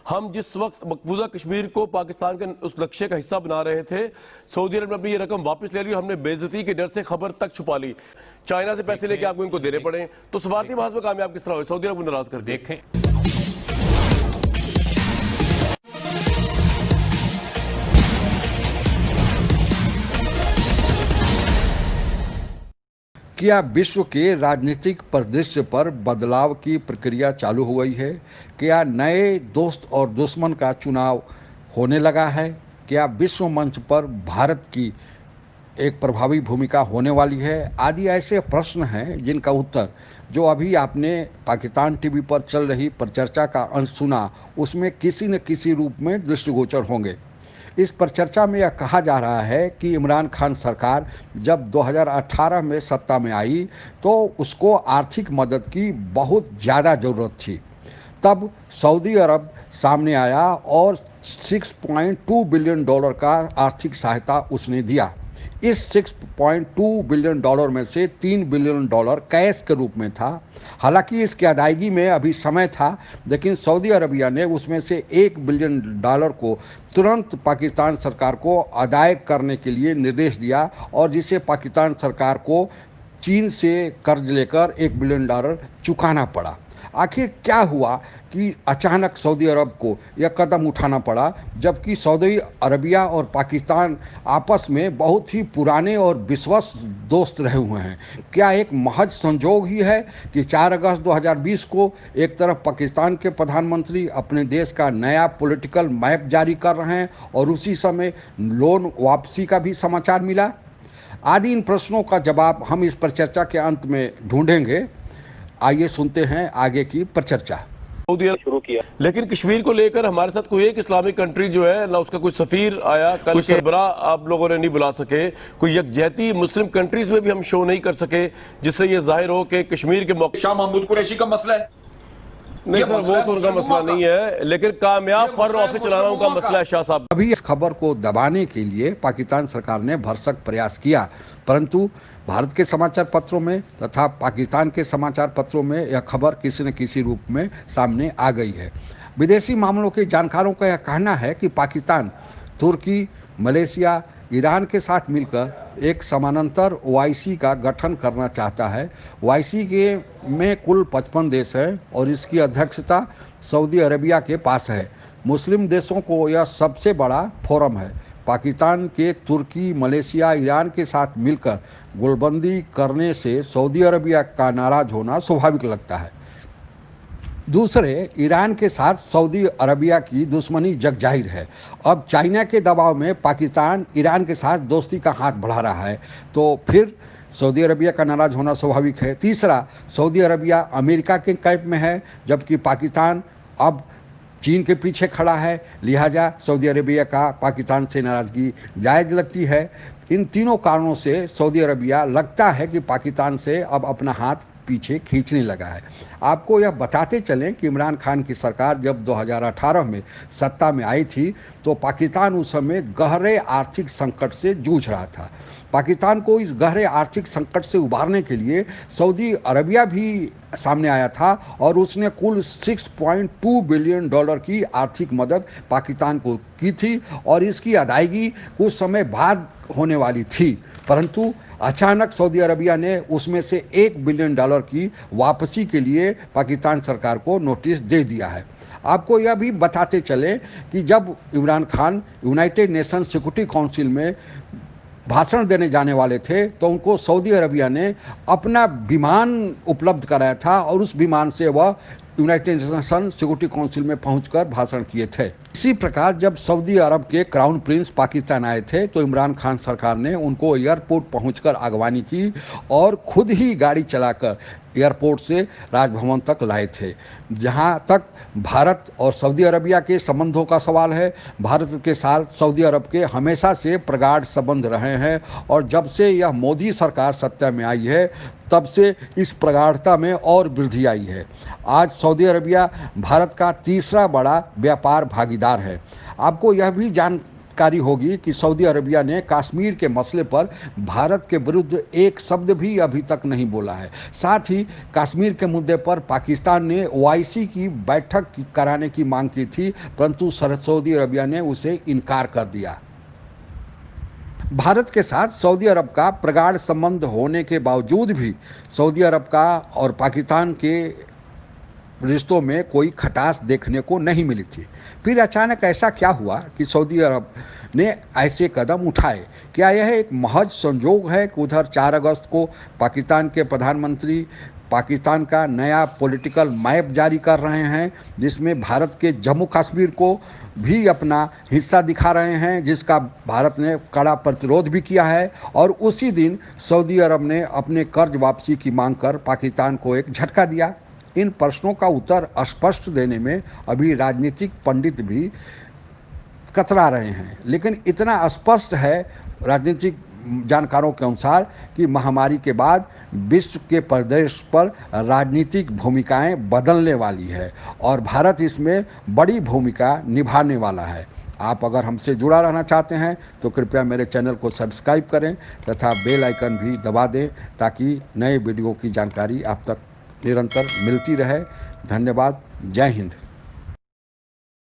हम जिस वक्त मकबूजा कश्मीर को पाकिस्तान के उस नक्शे का हिस्सा बना रहे थे, सऊदी अरब ने अपनी ये रकम वापस ले ली और हमने बेइज्जती के डर से खबर तक छुपा ली। चाइना से पैसे लेके आपको इनको देने पड़े, तो सफारती महाज में कामयाब किस तरह हुए? सऊदी अरब को नाराज कर देखें। क्या विश्व के राजनीतिक परिदृश्य पर बदलाव की प्रक्रिया चालू हो गई है? क्या नए दोस्त और दुश्मन का चुनाव होने लगा है? क्या विश्व मंच पर भारत की एक प्रभावी भूमिका होने वाली है? आदि ऐसे प्रश्न हैं जिनका उत्तर जो अभी आपने पाकिस्तान टीवी पर चल रही परिचर्चा का अंश सुना, उसमें किसी न किसी रूप में दृष्टिगोचर होंगे। इस परिचर्चा में यह कहा जा रहा है कि इमरान खान सरकार जब 2018 में सत्ता में आई तो उसको आर्थिक मदद की बहुत ज़्यादा ज़रूरत थी। तब सऊदी अरब सामने आया और $6.2 बिलियन का आर्थिक सहायता उसने दिया। इस $6.2 बिलियन में से $3 बिलियन कैश के रूप में था। हालांकि इसकी अदायगी में अभी समय था, लेकिन सऊदी अरबिया ने उसमें से $1 बिलियन को तुरंत पाकिस्तान सरकार को अदायग करने के लिए निर्देश दिया, और जिसे पाकिस्तान सरकार को चीन से कर्ज लेकर $1 बिलियन चुकाना पड़ा। आखिर क्या हुआ कि अचानक सऊदी अरब को यह कदम उठाना पड़ा, जबकि सऊदी अरबिया और पाकिस्तान आपस में बहुत ही पुराने और विश्वस्त दोस्त रहे हुए हैं? क्या एक महज संजोग ही है कि 4 अगस्त 2020 को एक तरफ पाकिस्तान के प्रधानमंत्री अपने देश का नया पॉलिटिकल मैप जारी कर रहे हैं और उसी समय लोन वापसी का भी समाचार मिला? आदि इन प्रश्नों का जवाब हम इस परिचर्चा के अंत में ढूंढेंगे। आइए सुनते हैं आगे की परिचर्चा। शुरू किया, लेकिन कश्मीर को लेकर हमारे साथ कोई एक इस्लामिक कंट्री जो है ना, उसका कोई सफीर आया, कल सरबरा आप लोगों ने नहीं बुला सके, कोई यकजहती मुस्लिम कंट्रीज में भी हम शो नहीं कर सके, जिससे ये जाहिर हो कि कश्मीर के मौके शाह महमूद कुरैशी का मसला है। नहीं सर, वो तो उनका मसला नहीं है, लेकिन कामयाब फॉरेन ऑफिस चलाना उनका मसला है। शाह साहब, अभी इस खबर को दबाने के लिए पाकिस्तान सरकार ने भरसक प्रयास किया, परंतु भारत के समाचार पत्रों में तथा पाकिस्तान के समाचार पत्रों में यह खबर किसी न किसी रूप में सामने आ गई है। विदेशी मामलों के जानकारों का यह कहना है कि पाकिस्तान तुर्की, मलेशिया, ईरान के साथ मिलकर एक समानांतर ओआईसी का गठन करना चाहता है। ओआईसी के में कुल 55 देश हैं और इसकी अध्यक्षता सऊदी अरबिया के पास है। मुस्लिम देशों को यह सबसे बड़ा फोरम है। पाकिस्तान के तुर्की, मलेशिया, ईरान के साथ मिलकर गोलबंदी करने से सऊदी अरबिया का नाराज होना स्वाभाविक लगता है। दूसरे, ईरान के साथ सऊदी अरबिया की दुश्मनी जग जाहिर है। अब चाइना के दबाव में पाकिस्तान ईरान के साथ दोस्ती का हाथ बढ़ा रहा है, तो फिर सऊदी अरबिया का नाराज होना स्वाभाविक है। तीसरा, सऊदी अरबिया अमेरिका के कैंप में है, जबकि पाकिस्तान अब चीन के पीछे खड़ा है, लिहाजा सऊदी अरबिया का पाकिस्तान से नाराजगी जायज़ लगती है। इन तीनों कारणों से सऊदी अरबिया लगता है कि पाकिस्तान से अब अपना हाथ पीछे खींचने लगा है। आपको यह बताते चलें कि इमरान खान की सरकार जब 2018 में सत्ता में आई थी तो पाकिस्तान उस समय गहरे आर्थिक संकट से जूझ रहा था। पाकिस्तान को इस गहरे आर्थिक संकट से उबारने के लिए सऊदी अरबिया भी सामने आया था और उसने कुल $6.2 बिलियन की आर्थिक मदद पाकिस्तान को की थी और इसकी अदायगी कुछ समय बाद होने वाली थी, परंतु अचानक सऊदी अरबिया ने उसमें से $1 बिलियन की वापसी के लिए पाकिस्तान सरकार को नोटिस दे दिया है। आपको यह भी बताते चले कि जब Imran Khan United nation security council में भाषण देने जाने वाले थे तो उनको सऊदी अरबिया ने अपना विमान उपलब्ध कराया था और उस विमान से वह यूनाइटेड नेशन सिक्योरिटी काउंसिल में पहुंचकर भाषण किए थे। इसी प्रकार जब सऊदी अरब के क्राउन प्रिंस पाकिस्तान आए थे तो इमरान खान सरकार ने उनको एयरपोर्ट पहुंचकर आगवानी की और खुद ही गाड़ी चलाकर एयरपोर्ट से राजभवन तक लाए थे। जहां तक भारत और सऊदी अरबिया के संबंधों का सवाल है, भारत के साथ सऊदी अरब के हमेशा से प्रगाढ़ संबंध रहे हैं और जब से यह मोदी सरकार सत्ता में आई है तब से इस प्रगाढ़ता में और वृद्धि आई है। आज सऊदी अरबिया भारत का तीसरा बड़ा व्यापार भागीदार है। आपको यह भी जानकारी होगी कि सऊदी अरबिया ने कश्मीर के मसले पर भारत के विरुद्ध एक शब्द भी अभी तक नहीं बोला है। साथ ही कश्मीर के मुद्दे पर पाकिस्तान ने ओआईसी की बैठक कराने की मांग की थी, परंतु सऊदी अरबिया ने उसे इनकार कर दिया। भारत के साथ सऊदी अरब का प्रगाढ़ संबंध होने के बावजूद भी सऊदी अरब का और पाकिस्तान के रिश्तों में कोई खटास देखने को नहीं मिली थी। फिर अचानक ऐसा क्या हुआ कि सऊदी अरब ने ऐसे कदम उठाए? क्या यह एक महज संजोग है कि उधर 4 अगस्त को पाकिस्तान के प्रधानमंत्री पाकिस्तान का नया पॉलिटिकल मैप जारी कर रहे हैं, जिसमें भारत के जम्मू कश्मीर को भी अपना हिस्सा दिखा रहे हैं, जिसका भारत ने कड़ा प्रतिरोध भी किया है, और उसी दिन सऊदी अरब ने अपने कर्ज वापसी की मांग कर पाकिस्तान को एक झटका दिया? इन प्रश्नों का उत्तर स्पष्ट देने में अभी राजनीतिक पंडित भी कतरा रहे हैं, लेकिन इतना स्पष्ट है राजनीतिक जानकारों के अनुसार कि महामारी के बाद विश्व के प्रदेश पर राजनीतिक भूमिकाएं बदलने वाली है और भारत इसमें बड़ी भूमिका निभाने वाला है। आप अगर हमसे जुड़ा रहना चाहते हैं तो कृपया मेरे चैनल को सब्सक्राइब करें तथा बेल आइकन भी दबा दें, ताकि नए वीडियो की जानकारी आप तक निरंतर मिलती रहे। धन्यवाद। जय हिंद।